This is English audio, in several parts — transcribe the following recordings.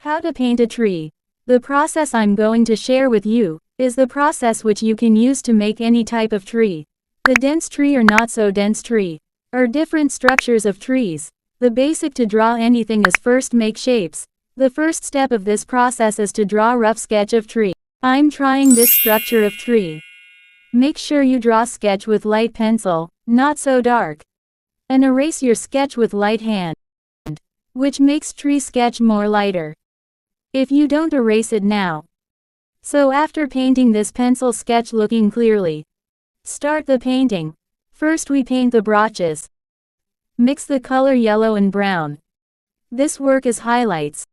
How to paint a tree. The process I'm going to share with you is the process which you can use to make any type of tree. The dense tree or not so dense tree, or different structures of trees. The basic to draw anything is first make shapes. The first step of this process is to draw rough sketch of tree. I'm trying this structure of tree. Make sure you draw sketch with light pencil, not so dark. And erase your sketch with light hand, which makes tree sketch more lighter. If you don't erase it now. So after painting this pencil sketch looking clearly, start the painting. First we paint the brotches. Mix the color yellow and brown. This work is highlights.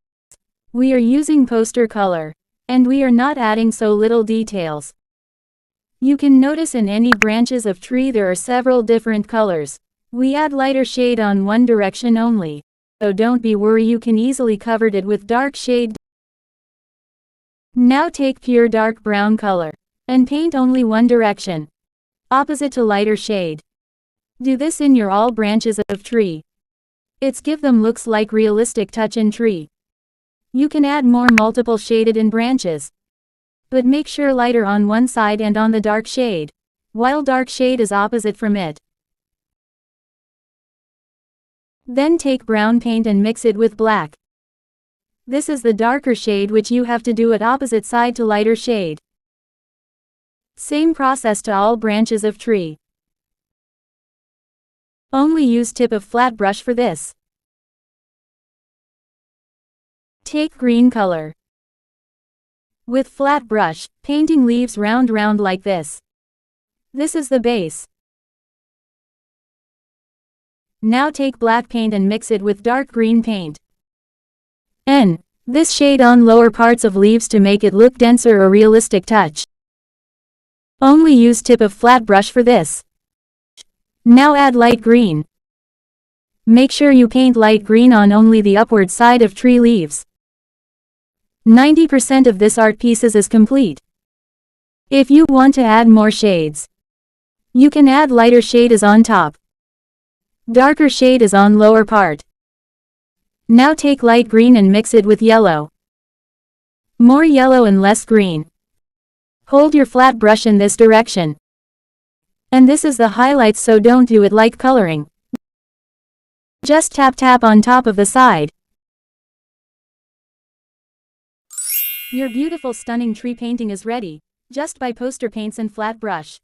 We are using poster color, and we are not adding so little details. You can notice in any branches of tree there are several different colors. We add lighter shade on one direction only. So don't be worried, you can easily cover it with dark shade. Now take pure dark brown color, and paint only one direction, opposite to lighter shade. Do this in your all branches of tree. It's give them looks like realistic touch in tree. You can add more multiple shaded in branches, but make sure lighter on one side and on the dark shade, while dark shade is opposite from it. Then take brown paint and mix it with black. This is the darker shade which you have to do at opposite side to lighter shade. Same process to all branches of tree. Only use tip of flat brush for this. Take green color. With flat brush, painting leaves round like this. This is the base. Now take black paint and mix it with dark green paint. This shade on lower parts of leaves to make it look denser or realistic touch. Only use tip of flat brush for this. Now add light green. Make sure you paint light green on only the upward side of tree leaves. 90% of this art pieces is complete. If you want to add more shades, you can add lighter shade is on top. Darker shade is on lower part. Now take light green and mix it with yellow. More yellow and less green. Hold your flat brush in this direction. And this is the highlights, so don't do it like coloring. Just tap on top of the side. Your beautiful stunning tree painting is ready, just by poster paints and flat brush.